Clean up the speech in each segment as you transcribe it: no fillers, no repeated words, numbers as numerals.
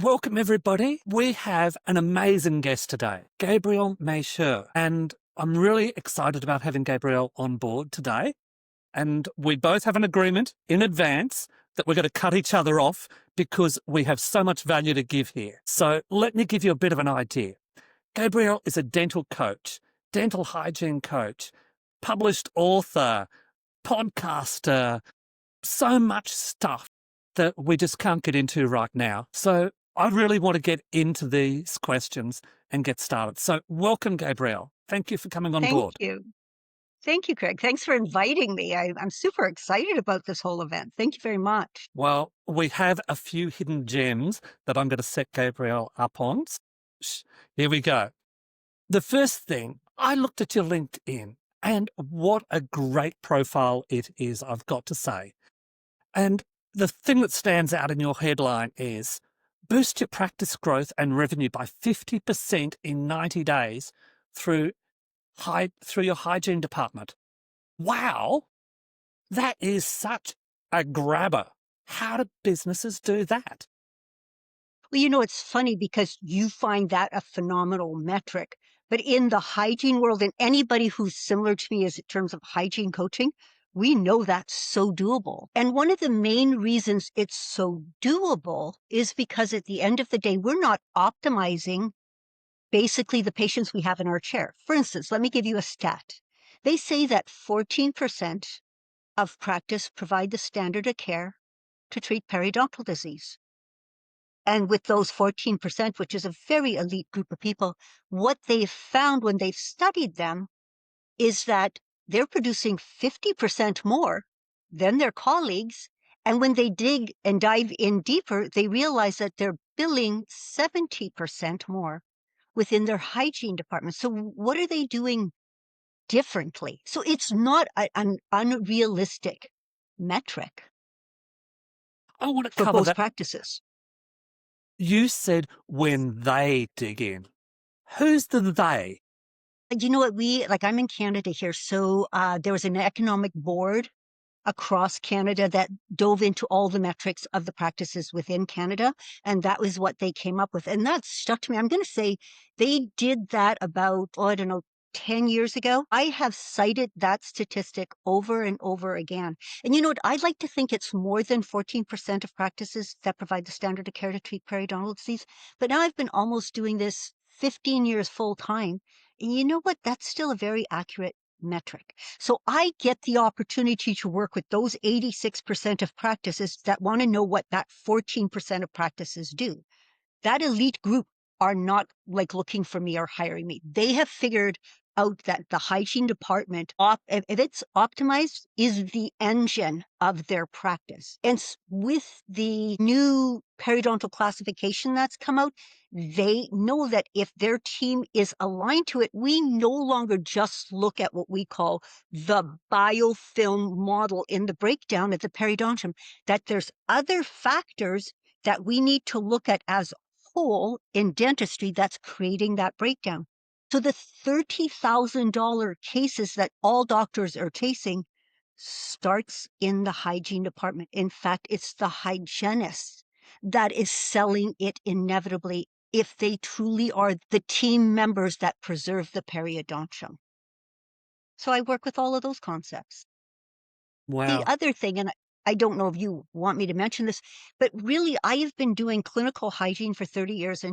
Welcome, everybody. We have an amazing guest today, Gabriele Maycher, and I'm really excited about having Gabriel on board today. And we both have an agreement in advance that we're going to cut each other off because we have so much value to give here. So let me give you a bit of an idea. Gabriel is a dental coach, dental hygiene coach, published author, podcaster, so much stuff that we just can't get into right now. So I really want to get into these questions and get started. So welcome, Gabriel. Thank you for coming on Thank board. you. Thank you, Craig. Thanks for inviting me. I'm super excited about this whole event. Thank you very much. Well, we have a few hidden gems that I'm going to set Gabriel up on. Here we go. The first thing, I looked at your LinkedIn, and what a great profile it is, I've got to say. And the thing that stands out in your headline is boost your practice growth and revenue by 50% in 90 days through your hygiene department. Wow, that is such a grabber. How do businesses do that? Well, it's funny because you find that a phenomenal metric. But in the hygiene world, and anybody who's similar to me is in terms of hygiene coaching, we know that's so doable. And one of the main reasons it's so doable is because at the end of the day, we're not optimizing basically the patients we have in our chair. For instance, let me give you a stat. They say that 14% of practice provide the standard of care to treat periodontal disease. And with those 14%, which is a very elite group of people, what they've found when they've studied them is that they're producing 50% more than their colleagues. And when they dig and dive in deeper, they realize that they're billing 70% more within their hygiene department. So what are they doing differently? So it's not an unrealistic metric I want to for cover both that. practices. You said when they dig in. Who's the they? You know what, I'm in Canada here, so there was an economic board across Canada that dove into all the metrics of the practices within Canada, and that was what they came up with. And that stuck to me. I'm going to say they did that about, 10 years ago. I have cited that statistic over and over again. And you know what? I'd like to think it's more than 14% of practices that provide the standard of care to treat periodontal disease. But now I've been almost doing this 15 years full time. And you know what? That's still a very accurate metric. So I get the opportunity to work with those 86% of practices that want to know what that 14% of practices do. That elite group are not looking for me or hiring me. They have figured out that the hygiene department, if it's optimized, is the engine of their practice. And with the new periodontal classification that's come out, they know that if their team is aligned to it, we no longer just look at what we call the biofilm model in the breakdown of the periodontium, that there's other factors that we need to look at as whole in dentistry that's creating that breakdown. So the $30,000 cases that all doctors are chasing starts in the hygiene department. In fact, it's the hygienists that is selling it inevitably if they truly are the team members that preserve the periodontium. So I work with all of those concepts. The Wow. other thing, and I don't know if you want me to mention this, but really I have been doing clinical hygiene for 30 years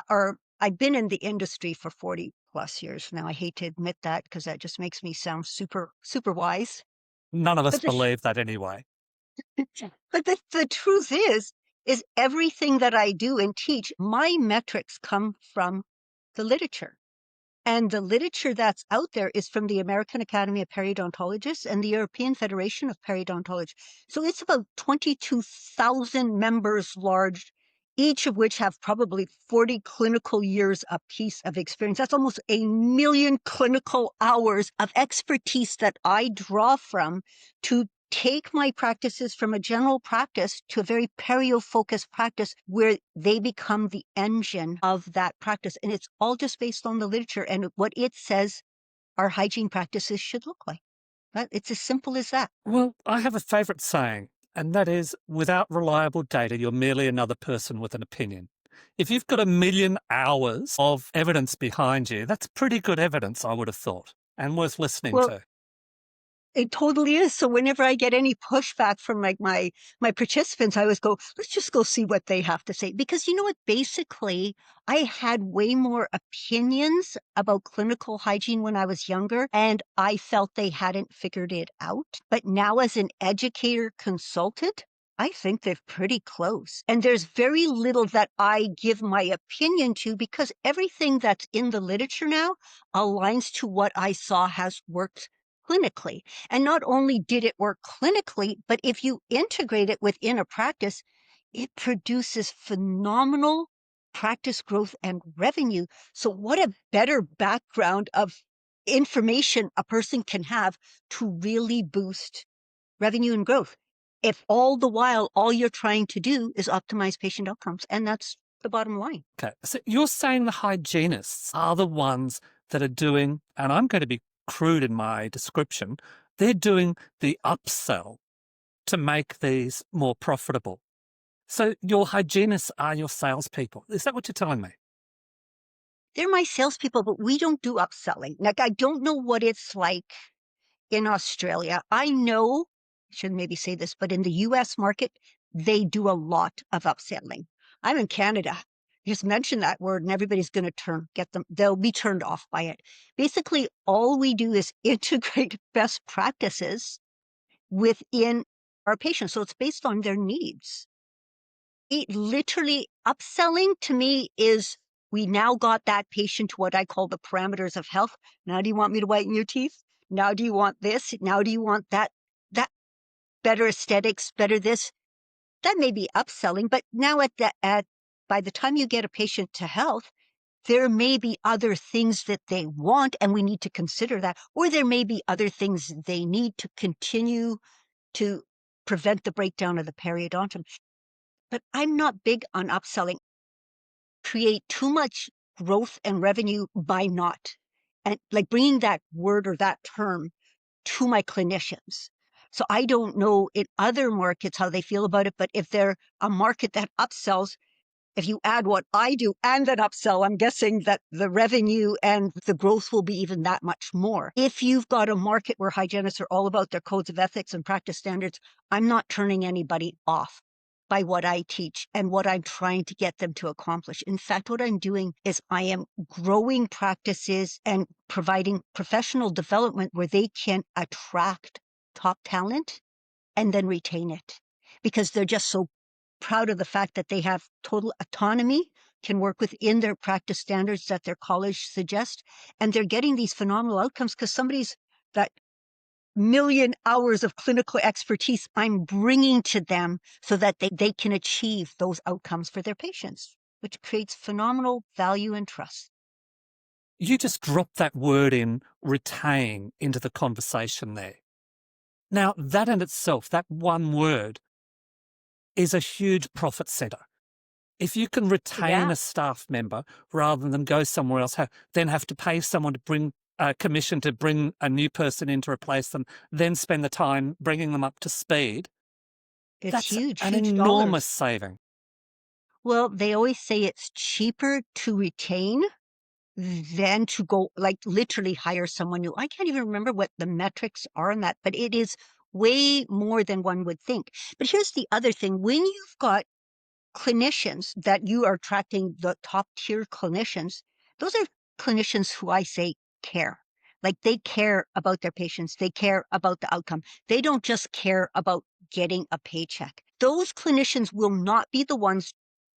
or I've been in the industry for 40 plus years now. I hate to admit that because that just makes me sound super, super wise. None of us But the, believe that anyway. but the truth is everything that I do and teach, my metrics come from the literature. And the literature that's out there is from the American Academy of Periodontologists and the European Federation of Periodontology. So it's about 22,000 members large, each of which have probably 40 clinical years apiece of experience. That's almost 1 million clinical hours of expertise that I draw from to take my practices from a general practice to a very perio-focused practice where they become the engine of that practice. And it's all just based on the literature and what it says our hygiene practices should look like. It's as simple as that. Well, I have a favorite saying. And that is, without reliable data, you're merely another person with an opinion. If you've got 1,000,000 hours of evidence behind you, that's pretty good evidence, I would have thought, and worth listening Well, to. it totally is. So whenever I get any pushback from like my participants, I always go, let's just go see what they have to say. Because you know what? Basically, I had way more opinions about clinical hygiene when I was younger, and I felt they hadn't figured it out. But now, as an educator consultant, I think they're pretty close. And there's very little that I give my opinion to because everything that's in the literature now aligns to what I saw has worked clinically. And not only did it work clinically, but if you integrate it within a practice, it produces phenomenal practice growth and revenue. So, what a better background of information a person can have to really boost revenue and growth. If all the while, all you're trying to do is optimize patient outcomes, and that's the bottom line. Okay, so you're saying the hygienists are the ones that are doing, and I'm going to be crude in my description, they're doing the upsell to make these more profitable. So your hygienists are your salespeople. Is that what you're telling me? They're my salespeople, but we don't do upselling. Like, I don't know what it's like in Australia. I know, I shouldn't maybe say this, but in the US market, they do a lot of upselling. I'm in Canada. Just mention that word and everybody's going to they'll be turned off by it. Basically, all we do is integrate best practices within our patients. So it's based on their needs. Literally, upselling to me is we now got that patient to what I call the parameters of health. Now, do you want me to whiten your teeth? Now, do you want this? Now, do you want that? That better aesthetics, better this? That may be upselling, but now by the time you get a patient to health, there may be other things that they want, and we need to consider that. Or there may be other things they need to continue to prevent the breakdown of the periodontal. But I'm not big on upselling. Create too much growth and revenue by not, and like bringing that word or that term to my clinicians. So I don't know in other markets how they feel about it, but if they're a market that upsells, if you add what I do and then upsell, I'm guessing that the revenue and the growth will be even that much more. If you've got a market where hygienists are all about their codes of ethics and practice standards, I'm not turning anybody off by what I teach and what I'm trying to get them to accomplish. In fact, what I'm doing is I am growing practices and providing professional development where they can attract top talent and then retain it because they're just so proud of the fact that they have total autonomy, can work within their practice standards that their college suggests, and they're getting these phenomenal outcomes because somebody's that million hours of clinical expertise I'm bringing to them so that they can achieve those outcomes for their patients, which creates phenomenal value and trust. You just dropped that word in retain into the conversation there. Now, that in itself, that one word, is a huge profit center. If you can retain a staff member rather than go somewhere else, then have to pay someone to bring a commission to bring a new person in to replace them, then spend the time bringing them up to speed, It's that's huge, an huge enormous dollars. saving. Well, they always say it's cheaper to retain than to go like literally hire someone new. I can't even remember what the metrics are on that, but it is way more than one would think. But here's the other thing. When you've got clinicians that you are attracting, the top tier clinicians, those are clinicians who I say care. Like they care about their patients. They care about the outcome. They don't just care about getting a paycheck. Those clinicians will not be the ones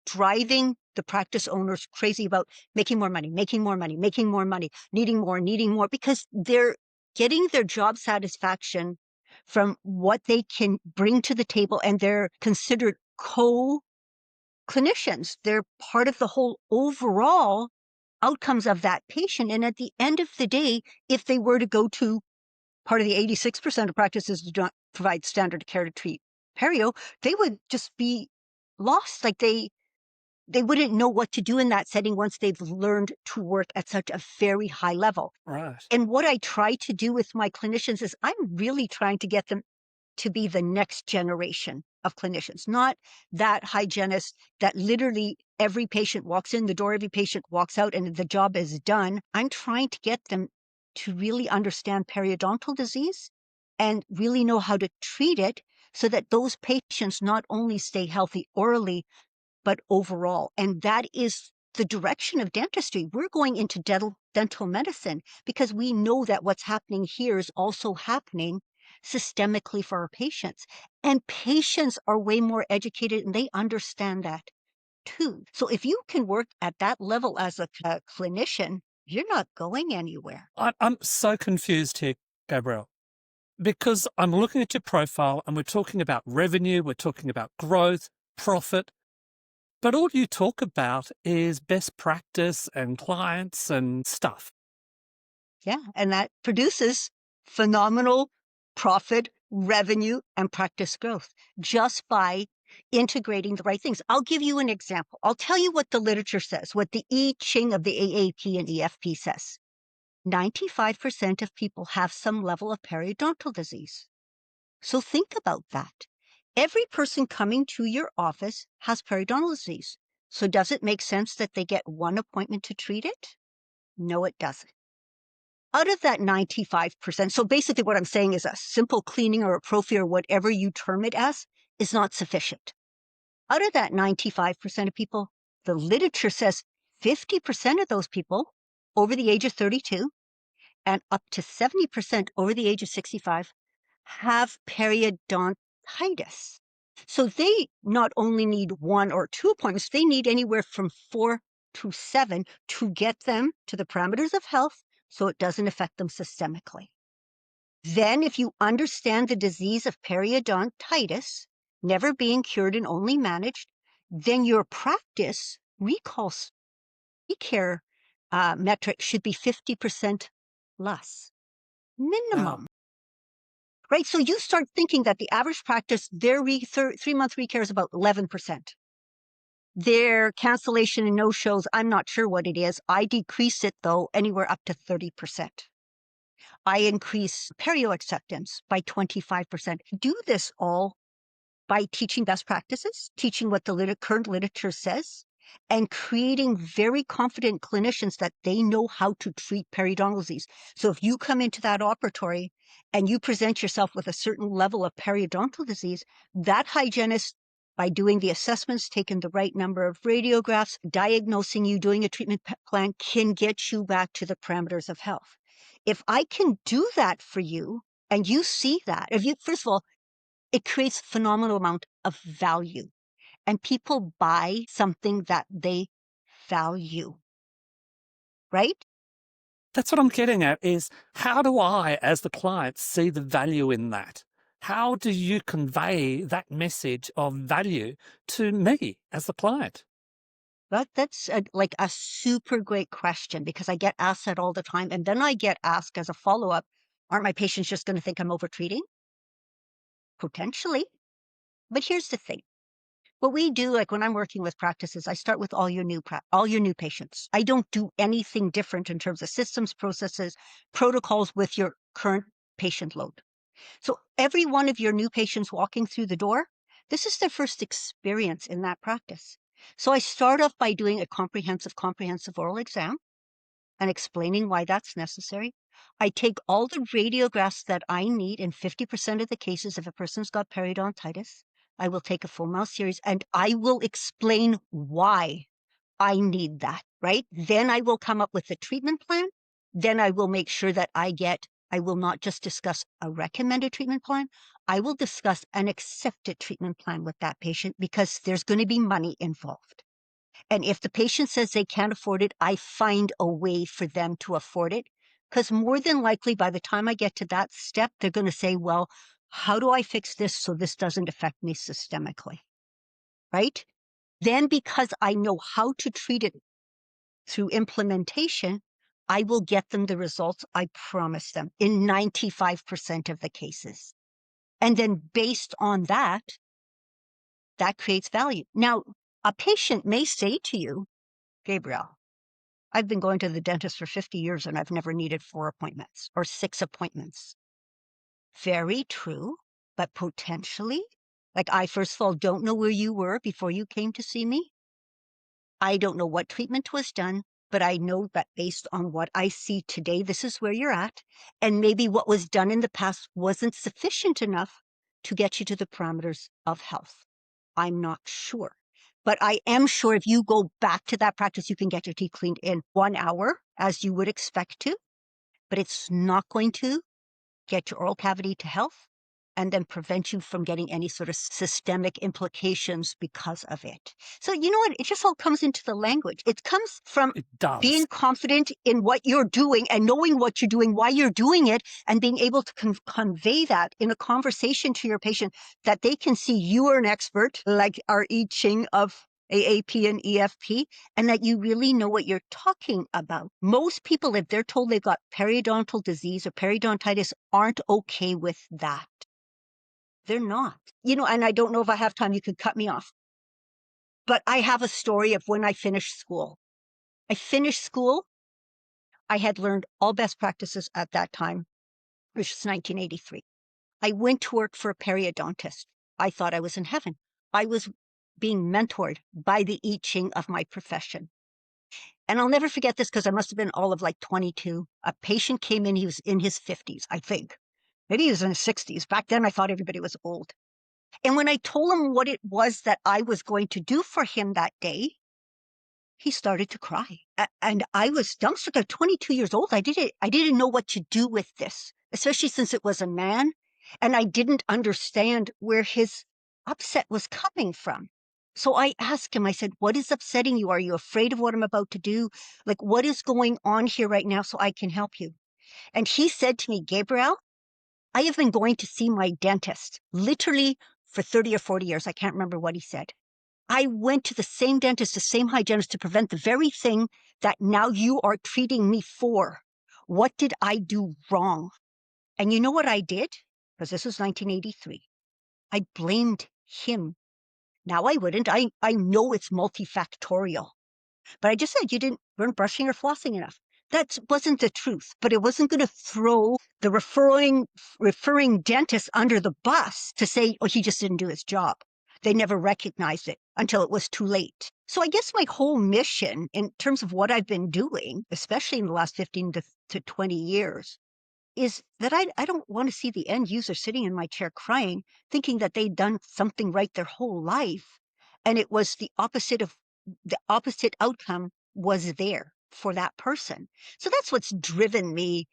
driving the practice owners crazy about making more money, making more money, making more money, needing more, because they're getting their job satisfaction from what they can bring to the table, and they're considered clinicians. They're part of the whole overall outcomes of that patient. And at the end of the day, if they were to go to part of the 86% of practices do not provide standard care to treat perio, they would just be lost. Like they wouldn't know what to do in that setting once they've learned to work at such a very high level. Right. And what I try to do with my clinicians is I'm really trying to get them to be the next generation of clinicians, not that hygienist that literally every patient walks in the door, every patient walks out, and the job is done. I'm trying to get them to really understand periodontal disease and really know how to treat it so that those patients not only stay healthy orally, but overall. And that is the direction of dentistry. We're going into dental medicine because we know that what's happening here is also happening systemically for our patients. And patients are way more educated and they understand that too. So if you can work at that level as a clinician, you're not going anywhere. I'm so confused here, Gabriel, because I'm looking at your profile and we're talking about revenue, we're talking about growth, profit, but all you talk about is best practice and clients and stuff. Yeah. And that produces phenomenal profit, revenue, and practice growth just by integrating the right things. I'll give you an example. I'll tell you what the literature says, what the I Ching of the AAP and EFP says. 95% of people have some level of periodontal disease. So think about that. Every person coming to your office has periodontal disease. So does it make sense that they get one appointment to treat it? No, it doesn't. Out of that 95%, so basically what I'm saying is a simple cleaning or a prophy or whatever you term it as is not sufficient. Out of that 95% of people, the literature says 50% of those people over the age of 32 and up to 70% over the age of 65 have periodontitis. So they not only need 1 or 2 appointments, they need anywhere from 4 to 7 to get them to the parameters of health so it doesn't affect them systemically. Then if you understand the disease of periodontitis, never being cured and only managed, then your practice recare metric should be 50% less, minimum. Wow. Right? So you start thinking that the average practice, their 3-month recare is about 11%. Their cancellation and no-shows, I'm not sure what it is. I decrease it, though, anywhere up to 30%. I increase perio acceptance by 25%. Do this all by teaching best practices, teaching what the current literature says, and creating very confident clinicians that they know how to treat periodontal disease. So if you come into that operatory and you present yourself with a certain level of periodontal disease, that hygienist, by doing the assessments, taking the right number of radiographs, diagnosing you, doing a treatment plan, can get you back to the parameters of health. If I can do that for you and you see that, first of all, it creates a phenomenal amount of value. And people buy something that they value, right? That's what I'm getting at is how do I, as the client, see the value in that? How do you convey that message of value to me as the client? That's like a super great question because I get asked that all the time. And then I get asked as a follow-up, aren't my patients just going to think I'm overtreating? Potentially. But here's the thing. What we do, like when I'm working with practices, I start with all your new patients. I don't do anything different in terms of systems, processes, protocols with your current patient load. So every one of your new patients walking through the door, this is their first experience in that practice. So I start off by doing a comprehensive oral exam and explaining why that's necessary. I take all the radiographs that I need in 50% of the cases if a person's got periodontitis. I will take a full mouth series and I will explain why I need that, right? Then I will come up with a treatment plan. Then I will make sure that I will not just discuss a recommended treatment plan. I will discuss an accepted treatment plan with that patient because there's going to be money involved. And if the patient says they can't afford it, I find a way for them to afford it. Because more than likely, by the time I get to that step, they're going to say, well, how do I fix this so this doesn't affect me systemically? Right? Then because I know how to treat it through implementation, I will get them the results I promised them in 95% of the cases. And then based on that, that creates value. Now, a patient may say to you, Gabriel, I've been going to the dentist for 50 years and I've never needed 4 appointments or 6 appointments. Very true. but potentially, like I first of all don't know where you were before you came to see me. I don't know what treatment was done, but I know that based on what I see today, this is where you're at. And maybe what was done in the past wasn't sufficient enough to get you to the parameters of health. I'm not sure. But I am sure if you go back to that practice, you can get your teeth cleaned in 1 hour, as you would expect to. But it's not going to get your oral cavity to health and then prevent you from getting any sort of systemic implications because of it. So you know what? It just all comes into the language. It comes from It does. being confident in what you're doing and knowing what you're doing, why you're doing it, and being able to convey that in a conversation to your patient that they can see you are an expert, like our I Ching of AAP and EFP, and that you really know what you're talking about. Most people, if they're told they've got periodontal disease or periodontitis, aren't okay with that. They're not. And I don't know if I have time, you could cut me off. But I have a story of when I finished school. I finished school. I had learned all best practices at that time, which was 1983. I went to work for a periodontist. I thought I was in heaven. I was being mentored by the I Ching of my profession. And I'll never forget this because I must have been all of like 22. A patient came in, he was in his 50s, I think. Maybe he was in his 60s. Back then, I thought everybody was old. And when I told him what it was that I was going to do for him that day, he started to cry. And I was dumbstruck. I'm 22 years old. I didn't know what to do with this, especially since it was a man. And I didn't understand where his upset was coming from. So I asked him, I said, what is upsetting you? Are you afraid of what I'm about to do? Like, what is going on here right now so I can help you? And he said to me, Gabriel, I have been going to see my dentist literally for 30 or 40 years. I can't remember what he said. I went to the same dentist, the same hygienist to prevent the very thing that now you are treating me for. What did I do wrong? And you know what I did? Because this was 1983. I blamed him. Now I wouldn't. I know it's multifactorial. But I just said you weren't brushing or flossing enough. That wasn't the truth, but it wasn't going to throw the referring dentist under the bus to say, oh, he just didn't do his job. They never recognized it until it was too late. So I guess my whole mission in terms of what I've been doing, especially in the last 15 to 20 years, is that I don't want to see the end user sitting in my chair crying, thinking that they'd done something right their whole life. And it was the opposite outcome was there for that person. So that's what's driven me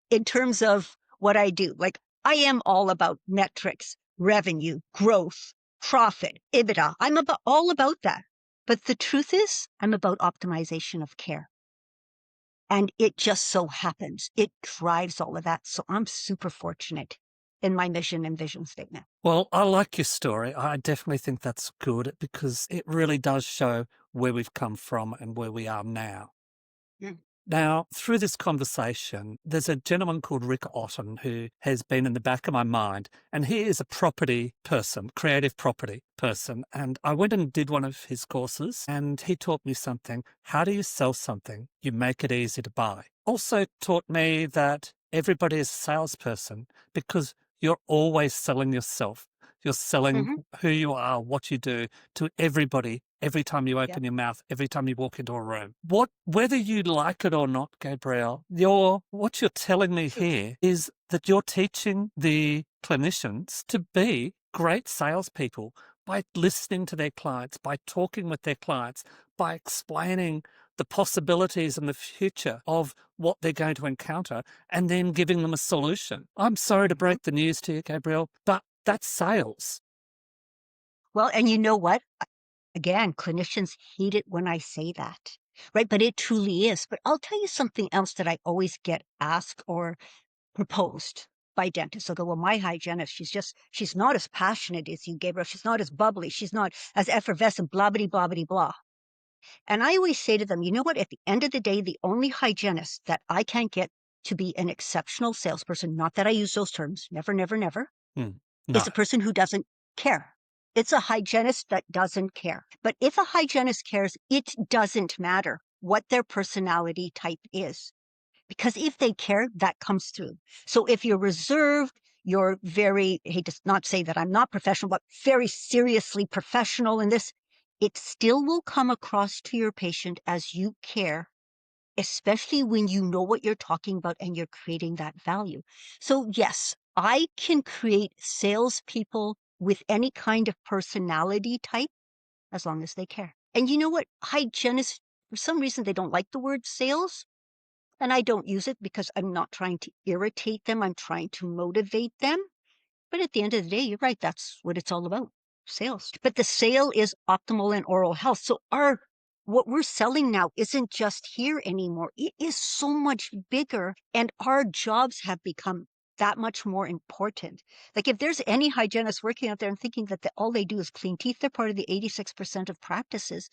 in terms of what I do. Like I am all about metrics, revenue, growth, profit, EBITDA. I'm all about that. But the truth is, I'm about optimization of care. And it just so happens it drives all of that. So I'm super fortunate in my mission and vision statement. Well, I like your story. I definitely think that's good because it really does show where we've come from and where we are now. Mm. Now, through this conversation, there's a gentleman called Rick Otten who has been in the back of my mind, and he is a property person, creative property person. And I went and did one of his courses, and he taught me something. How do you sell something? You make it easy to buy. Also taught me that everybody is a salesperson because you're always selling yourself. You're selling who you are, what you do to everybody every time you open your mouth, every time you walk into a room. Whether you like it or not, Gabriel, what you're telling me here is that you're teaching the clinicians to be great salespeople by listening to their clients, by talking with their clients, by explaining the possibilities and the future of what they're going to encounter, and then giving them a solution. I'm sorry to break the news to you, Gabriel, but that's sales. Well, and you know what? Again, clinicians hate it when I say that, right? But it truly is. But I'll tell you something else that I always get asked or proposed by dentists. They'll go, well, my hygienist, she's not as passionate as you, Gabriel. She's not as bubbly. She's not as effervescent, blah, blah, blah, blah, blah. And I always say to them, you know what? At the end of the day, the only hygienist that I can't get to be an exceptional salesperson, not that I use those terms, never, never, never, is a person who doesn't care. It's a hygienist that doesn't care. But if a hygienist cares, it doesn't matter what their personality type is. Because if they care, that comes through. So if you're reserved, you're very, I hate to not say that I'm not professional, but very seriously professional in this, it still will come across to your patient as you care, especially when you know what you're talking about and you're creating that value. So yes, I can create salespeople with any kind of personality type as long as they care. And you know what? Hygienists, for some reason, they don't like the word sales. And I don't use it because I'm not trying to irritate them. I'm trying to motivate them. But at the end of the day, you're right. That's what it's all about, sales. But the sale is optimal in oral health. So what we're selling now isn't just here anymore. It is so much bigger, and our jobs have become that much more important. Like if there's any hygienist working out there and thinking that all they do is clean teeth, they're part of the 86% of practices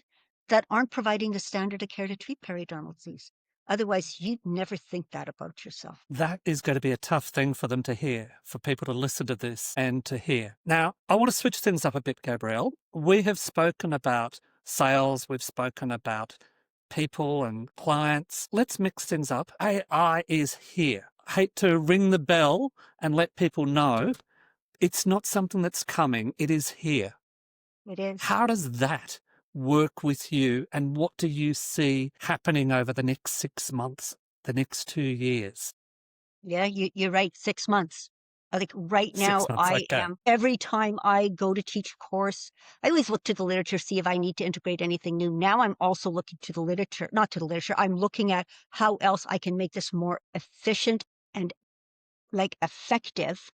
that aren't providing the standard of care to treat periodontal disease. Otherwise, you'd never think that about yourself. That is going to be a tough thing for them to hear, for people to listen to this and to hear. Now, I want to switch things up a bit, Gabrielle. We have spoken about sales, we've spoken about people and clients. Let's mix things up. AI is here. I hate to ring the bell and let people know it's not something that's coming, it is here. It is. How does that work with you, and what do you see happening over the next 6 months, the next 2 years? Yeah, you're right. 6 months. I think right 6 now months, okay. every time I go to teach a course, I always look to the literature, see if I need to integrate anything new. Now I'm also looking to the literature, not to the literature. I'm looking at how else I can make this more efficient and like effective.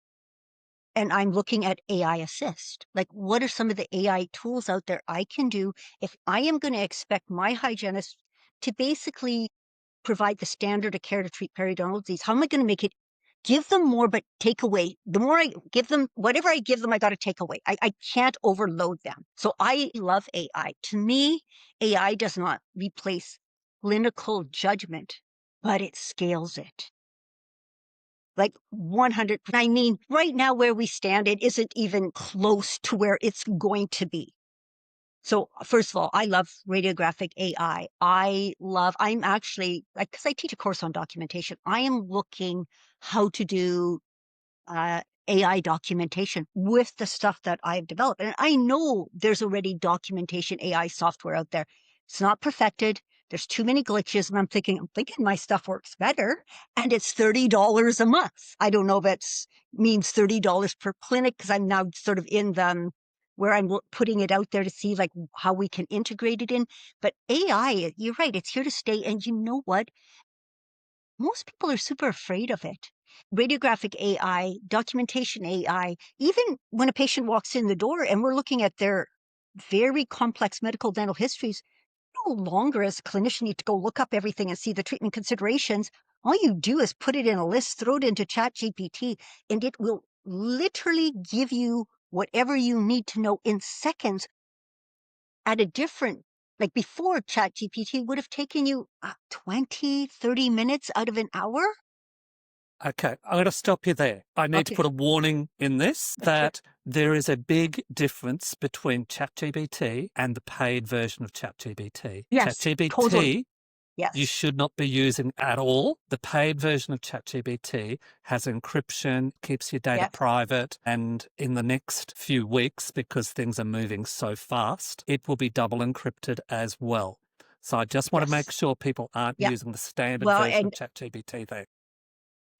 And I'm looking at AI assist. Like, what are some of the AI tools out there I can do if I am going to expect my hygienist to basically provide the standard of care to treat periodontal disease? How am I going to make it give them more, but take away? The more I give them, whatever I give them, I got to take away. I can't overload them. So I love AI. To me, AI does not replace clinical judgment, but it scales it. Like 100. I mean, right now where we stand, it isn't even close to where it's going to be. So first of all, I love radiographic AI. I'm actually, like, because I teach a course on documentation, I am looking how to do AI documentation with the stuff that I've developed. And I know there's already documentation AI software out there. It's not perfected. There's too many glitches. And I'm thinking my stuff works better. And it's $30 a month. I don't know if it means $30 per clinic, because I'm now sort of in the where I'm putting it out there to see like how we can integrate it in. But AI, you're right, it's here to stay. And you know what? Most people are super afraid of it. Radiographic AI, documentation AI, even when a patient walks in the door and we're looking at their very complex medical dental histories, no longer as a clinician need to go look up everything and see the treatment considerations. All you do is put it in a list, throw it into ChatGPT, and it will literally give you whatever you need to know in seconds at a different, like before ChatGPT would have taken you 20, 30 minutes out of an hour. Okay, I'm going to stop you there. I need to Okay. put a warning in this that there is a big difference between ChatGPT and the paid version of ChatGPT. Yes, ChatGPT, totally. Yes. you should not be using at all. The paid version of ChatGPT has encryption, keeps your data Yes. private, and in the next few weeks, because things are moving so fast, it will be double encrypted as well. So I just want to make Yes. sure people aren't Yeah. using the standard Well, version of and ChatGPT there.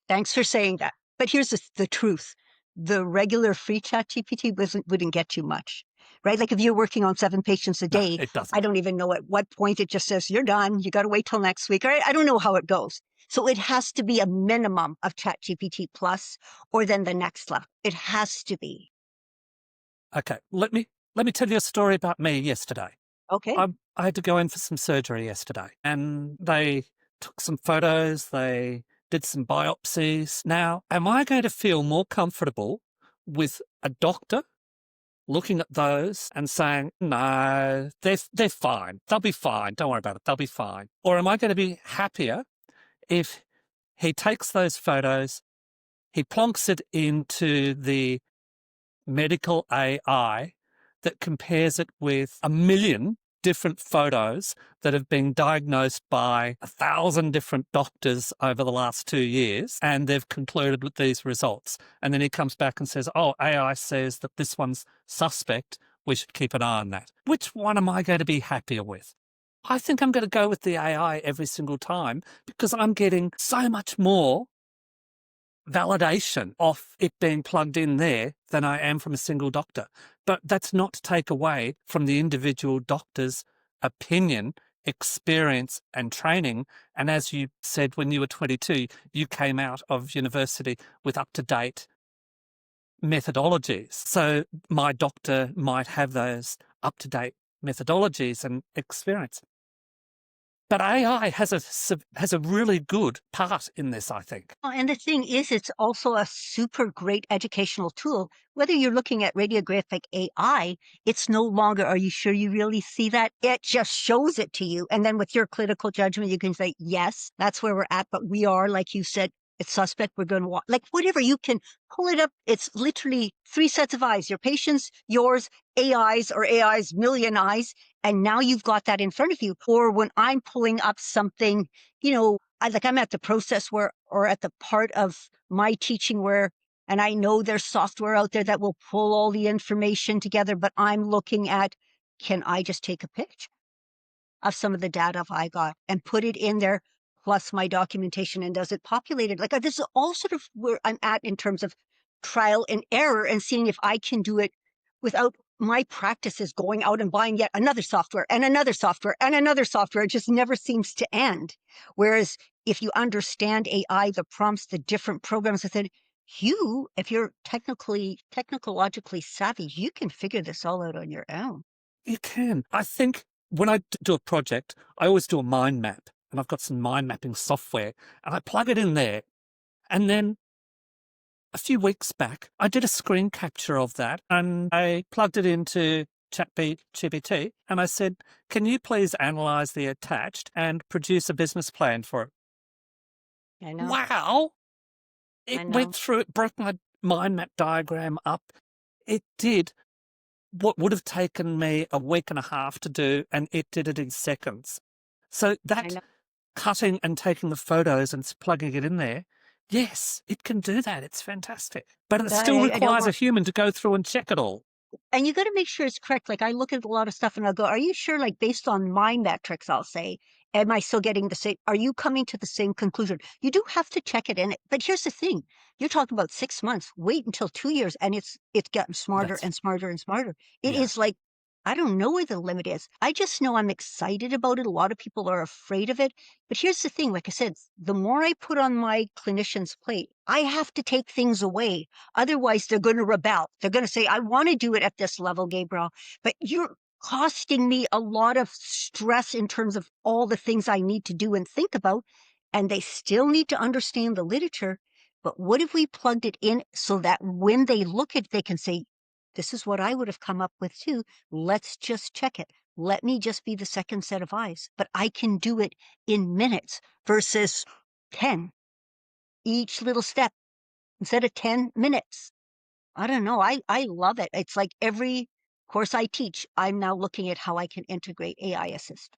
thanks for saying that. But here's the truth. The regular free ChatGPT wouldn't get you much, right? Like if you're working on 7 patients a No, day, it doesn't. I don't even know at what point it just says, you're done. You got to wait till next week. Or I don't know how it goes. So it has to be a minimum of ChatGPT plus, or then the next level. It has to be. Okay, let me tell you a story about me yesterday. Okay. I had to go in for some surgery yesterday, and they took some photos, they did some biopsies. Now, am I going to feel more comfortable with a doctor looking at those and saying, no, they're fine, they'll be fine, don't worry about it, they'll be fine? Or am I going to be happier if he takes those photos, he plonks it into the medical AI that compares it with 1 million different photos that have been diagnosed by 1,000 different doctors over the last 2 years, and they've concluded with these results. And then he comes back and says, oh, AI says that this one's suspect. We should keep an eye on that. Which one am I going to be happier with? I think I'm going to go with the AI every single time because I'm getting so much more validation of it being plugged in there than I am from a single doctor. But that's not to take away from the individual doctor's opinion, experience and training. And as you said, when you were 22, you came out of university with up-to-date methodologies. So my doctor might have those up-to-date methodologies and experience. But AI has a really good part in this, I think. Oh, and the thing is, it's also a super great educational tool. Whether you're looking at radiographic AI, it's no longer, are you sure you really see that? It just shows it to you. And then with your clinical judgment, you can say, yes, that's where we're at. But we are, like you said, it's suspect. We're going to walk, like whatever, you can pull it up. It's literally 3 sets of eyes, your patient's, yours, AI's or AI's million eyes. And now you've got that in front of you. Or when I'm pulling up something, I'm at the process where, or at the part of my teaching where, and I know there's software out there that will pull all the information together, but I'm looking at, can I just take a picture of some of the data I got and put it in there, plus my documentation, and does it populate it? Like this is all sort of where I'm at in terms of trial and error and seeing if I can do it without my practice is going out and buying yet another software and another software and another software. It just never seems to end. Whereas if you understand AI, the prompts, the different programs within if you're technologically savvy, you can figure this all out on your own. You can. I think when I do a project, I always do a mind map, and I've got some mind mapping software, and I plug it in there. And then a few weeks back, I did a screen capture of that, and I plugged it into ChatGPT, and I said, can you please analyze the attached and produce a business plan for it? I know. Wow! It went through, it broke my mind map diagram up. It did what would have taken me a week and a half to do, and it did it in seconds. So that cutting and taking the photos and plugging it in there, yes, it can do that. It's fantastic. But it still requires a human to go through and check it all. And you got to make sure it's correct. Like I look at a lot of stuff and I'll go, are you sure? Like based on my metrics, I'll say, am I still getting the same? Are you coming to the same conclusion? You do have to check it in. But here's the thing. You're talking about 6 months. Wait until 2 years and it's gotten smarter and smarter and smarter. It is like, I don't know where the limit is. I just know I'm excited about it. A lot of people are afraid of it. But here's the thing. Like I said, the more I put on my clinician's plate, I have to take things away. Otherwise, they're going to rebel. They're going to say, I want to do it at this level, Gabriel, but you're costing me a lot of stress in terms of all the things I need to do and think about. And they still need to understand the literature. But what if we plugged it in so that when they look at it, they can say, this is what I would have come up with too. Let's just check it. Let me just be the second set of eyes. But I can do it in minutes versus 10. Each little step instead of 10 minutes. I don't know. I love it. It's like every course I teach, I'm now looking at how I can integrate AI assist.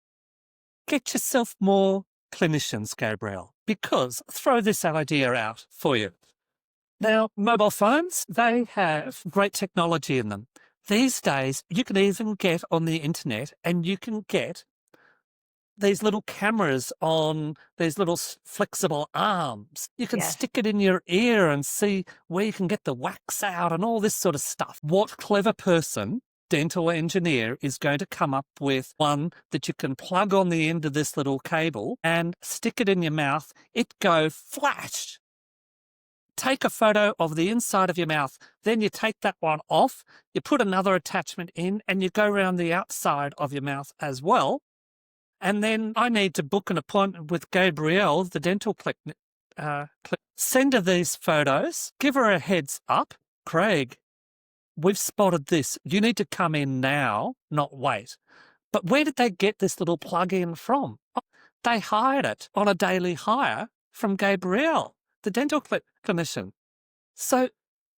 Get yourself more clinicians, Gabriel, because throw this idea out for you. Now, mobile phones, they have great technology in them. These days, you can even get on the internet and you can get these little cameras on these little flexible arms. You can stick it in your ear and see where you can get the wax out and all this sort of stuff. What clever person, dental engineer, is going to come up with one that you can plug on the end of this little cable and stick it in your mouth? It go flash. Take a photo of the inside of your mouth, then you take that one off, you put another attachment in, and you go around the outside of your mouth as well. And then I need to book an appointment with Gabrielle, the dental clinic. Send her these photos, give her a heads up. Craig, we've spotted this. You need to come in now, not wait. But where did they get this little plug-in from? Oh, they hired it on a daily hire from Gabriel, the dental clinician. So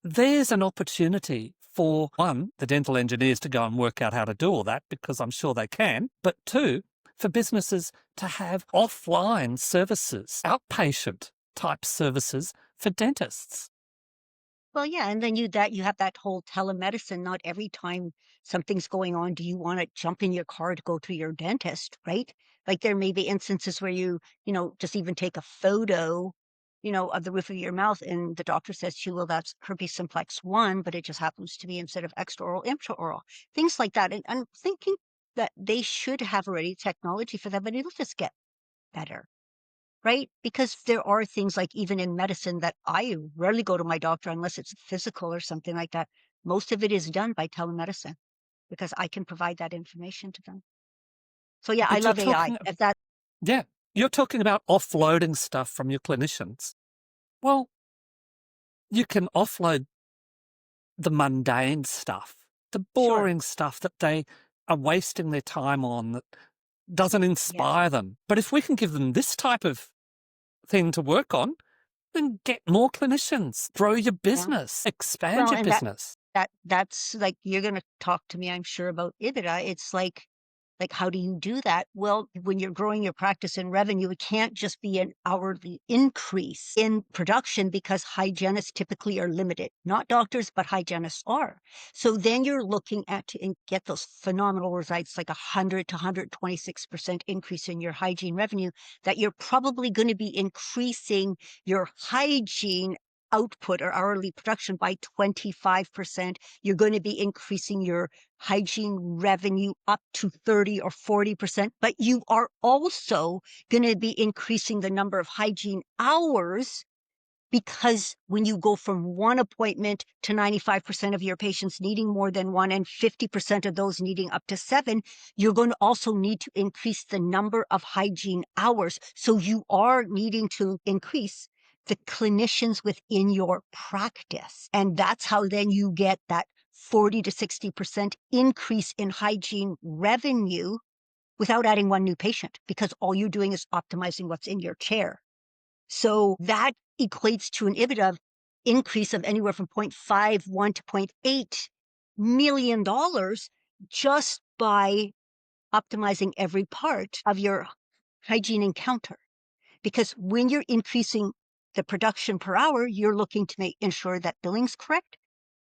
there's an opportunity for, one, the dental engineers to go and work out how to do all that, because I'm sure they can, but two, for businesses to have offline services, outpatient type services for dentists. Well, yeah, and then you have that whole telemedicine. Not every time something's going on do you want to jump in your car to go to your dentist, right? Like there may be instances where just even take a photo, of the roof of your mouth, and the doctor says to you, well, that's herpes simplex 1, but it just happens to be instead of extraoral, intraoral, things like that. And I'm thinking that they should have already technology for that, but it'll just get better. Right? Because there are things like even in medicine that I rarely go to my doctor unless it's physical or something like that. Most of it is done by telemedicine because I can provide that information to them. So yeah, I But you're love AI. talking, If that yeah, you're talking about offloading stuff from your clinicians. Well, you can offload the mundane stuff, the Sure. boring stuff that they are wasting their time on, that doesn't Yes. inspire them. But if we can give them this type of thing to work on, then get more clinicians, grow your Yeah. business, expand Well, your and business. that's like you're gonna talk to me, I'm sure, about EBITDA. It's like, how do you do that? Well, when you're growing your practice and revenue, it can't just be an hourly increase in production because hygienists typically are limited. Not doctors, but hygienists are. So then you're looking at to get those phenomenal results, like 100 to 126% increase in your hygiene revenue, that you're probably going to be increasing your hygiene output or hourly production by 25%. You're going to be increasing your hygiene revenue up to 30 or 40%, but you are also going to be increasing the number of hygiene hours because when you go from one appointment to 95% of your patients needing more than one and 50% of those needing up to 7, you're going to also need to increase the number of hygiene hours. So you are needing to increase the clinicians within your practice. And that's how then you get that 40 to 60% increase in hygiene revenue without adding one new patient, because all you're doing is optimizing what's in your chair. So that equates to an EBITDA increase of anywhere from 0.51 to $0.8 million just by optimizing every part of your hygiene encounter. Because when you're increasing the production per hour, you're looking to ensure that billing's correct.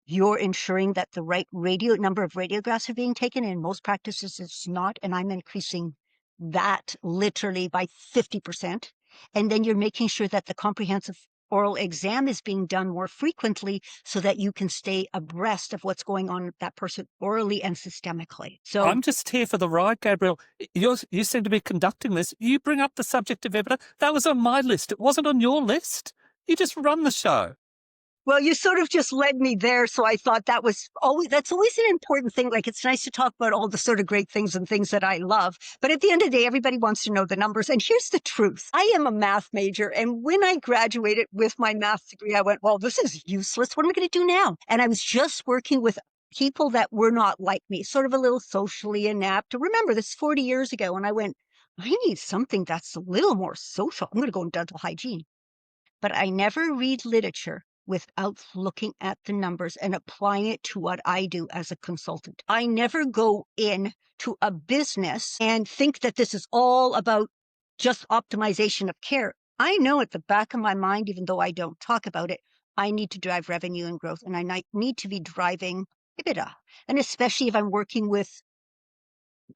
You're ensuring that the right number of radiographs are being taken. In most practices, it's not, and I'm increasing that literally by 50%. And then you're making sure that the comprehensive oral exam is being done more frequently so that you can stay abreast of what's going on with that person orally and systemically. So I'm just here for the ride, Gabriel. You seem to be conducting this. You bring up the subject of EBITDA. That was on my list. It wasn't on your list. You just run the show. well, you sort of just led me there. So I thought that's always an important thing. Like, it's nice to talk about all the sort of great things and things that I love. But at the end of the day, everybody wants to know the numbers. And here's the truth. I am a math major. And when I graduated with my math degree, I went, well, this is useless. What am I going to do now? And I was just working with people that were not like me, sort of a little socially inept. Remember, this is 40 years ago. And I went, I need something that's a little more social. I'm going to go in dental hygiene. But I never read literature without looking at the numbers and applying it to what I do as a consultant. I never go in to a business and think that this is all about just optimization of care. I know at the back of my mind, even though I don't talk about it, I need to drive revenue and growth, and I need to be driving EBITDA. And especially if I'm working with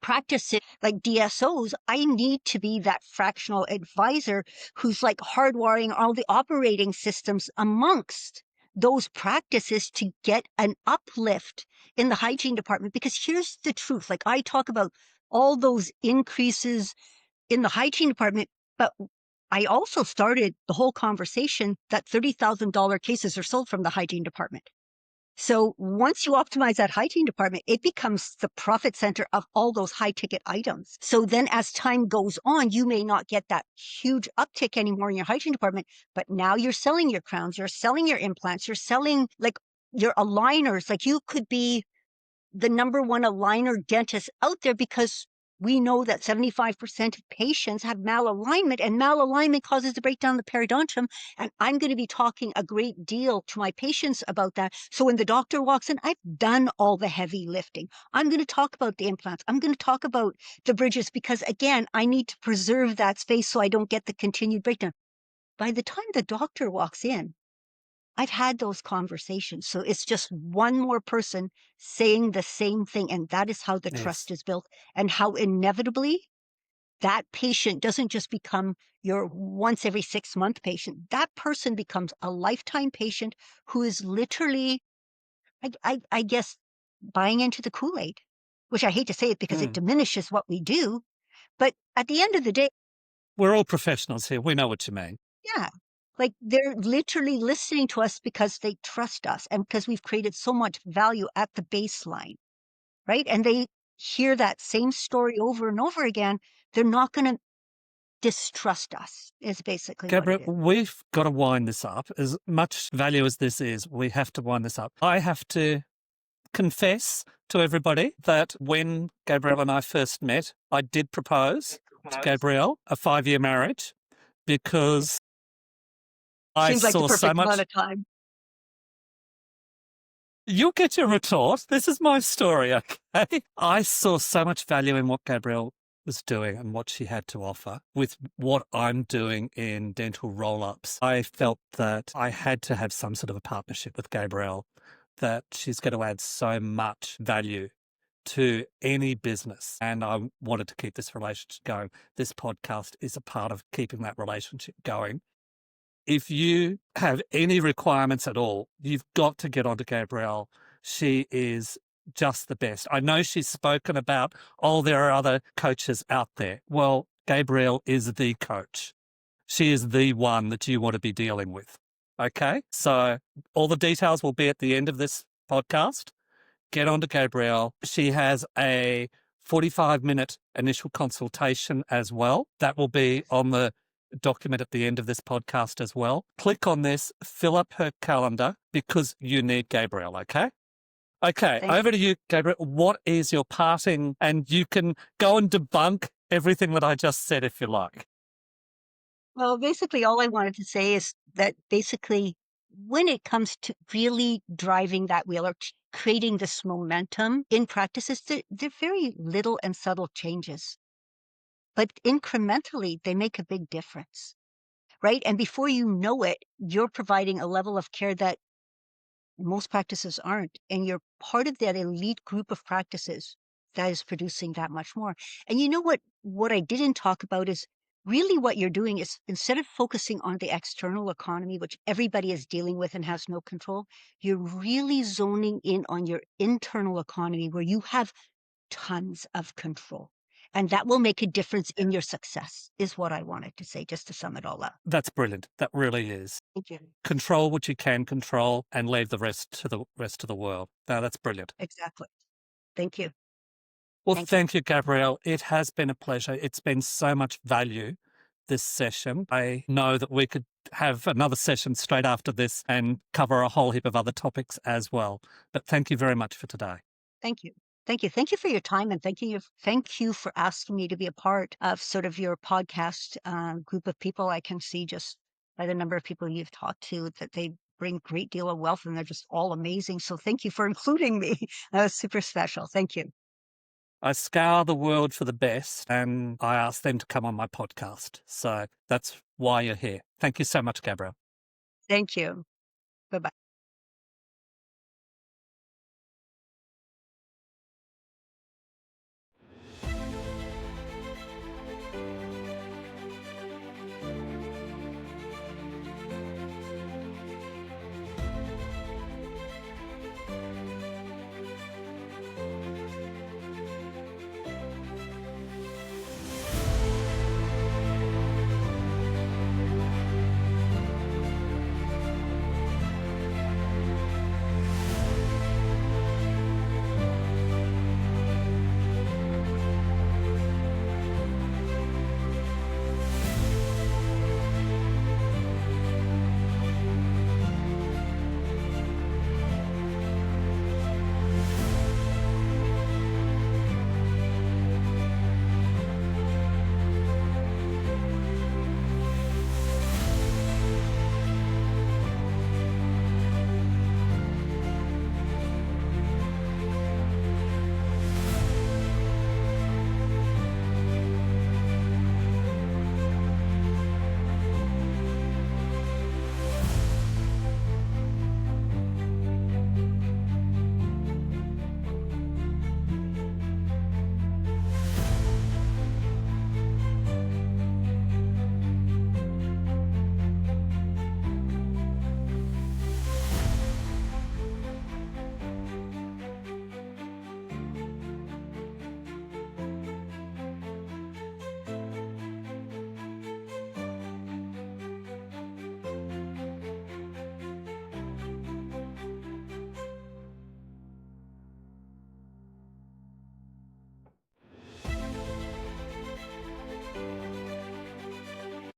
practices like DSOs, I need to be that fractional advisor who's like hardwiring all the operating systems amongst those practices to get an uplift in the hygiene department. Because here's the truth, like I talk about all those increases in the hygiene department, but I also started the whole conversation that $30,000 cases are sold from the hygiene department. So once you optimize that hygiene department, it becomes the profit center of all those high ticket items. So then as time goes on, you may not get that huge uptick anymore in your hygiene department, but now you're selling your crowns, you're selling your implants, you're selling like your aligners. Like you could be the number one aligner dentist out there because We know that 75% of patients have malalignment, and malalignment causes the breakdown of the periodontium. And I'm going to be talking a great deal to my patients about that. So when the doctor walks in, I've done all the heavy lifting. I'm going to talk about the implants. I'm going to talk about the bridges because, again, I need to preserve that space so I don't get the continued breakdown. By the time the doctor walks in, I've had those conversations. So it's just one more person saying the same thing. And that is how the Yes. trust is built, and how inevitably that patient doesn't just become your once every 6-month patient. That person becomes a lifetime patient who is literally, I guess, buying into the Kool-Aid, which I hate to say it because it diminishes what we do. But at the end of the day, We're all professionals here. We know what you mean. yeah, like they're literally listening to us because they trust us and because we've created so much value at the baseline, right? And they hear that same story over and over again. They're not going to distrust us, is basically what Gabriel, it is. we've got to wind this up. As much value as this is, we have to wind this up. I have to confess to everybody that when Gabriel and I first met, I did propose to Gabriel a 5-year marriage because I Seems like the saw so perfect amount much. of time. You'll get your retort. This is my story, okay? I saw so much value in what Gabriel was doing and what she had to offer with what I'm doing in dental roll-ups. I felt that I had to have some sort of a partnership with Gabriel, that she's going to add so much value to any business. And I wanted to keep this relationship going. This podcast is a part of keeping that relationship going. If you have any requirements at all, you've got to get onto Gabrielle. She is just the best. I know she's spoken about, oh, there are other coaches out there. Well, Gabrielle is the coach. She is the one that you want to be dealing with. Okay? So all the details will be at the end of this podcast. Get onto Gabrielle. She has a 45-minute initial consultation as well. That will be on the document at the end of this podcast as well. Click on this, fill up her calendar because you need Gabrielle, okay? Okay, Thank over you. to you, Gabriel. What is your parting? And you can go and debunk everything that I just said if you like. Well, basically, all I wanted to say is that basically, when it comes to really driving that wheel or creating this momentum in practices, they're very little and subtle changes, but incrementally, they make a big difference, right? And before you know it, you're providing a level of care that most practices aren't. And you're part of that elite group of practices that is producing that much more. And you know what I didn't talk about is really what you're doing is, instead of focusing on the external economy, which everybody is dealing with and has no control, you're really zoning in on your internal economy where you have tons of control. And that will make a difference in your success, is what I wanted to say, just to sum it all up. That's brilliant. That really is. Thank you. Control what you can control and leave the rest to the rest of the world. Now, that's brilliant. Exactly. Thank you. Well, Thank you. thank you, Gabrielle. It has been a pleasure. It's been so much value, this session. I know that we could have another session straight after this and cover a whole heap of other topics as well. But thank you very much for today. Thank you. Thank you. Thank you for your time, and thank you for asking me to be a part of sort of your podcast group of people. I can see just by the number of people you've talked to that they bring a great deal of wealth and they're just all amazing. So thank you for including me. That was super special. Thank you. I scour the world for the best and I ask them to come on my podcast. So that's why you're here. Thank you so much, Gabrielle. Thank you. Bye-bye.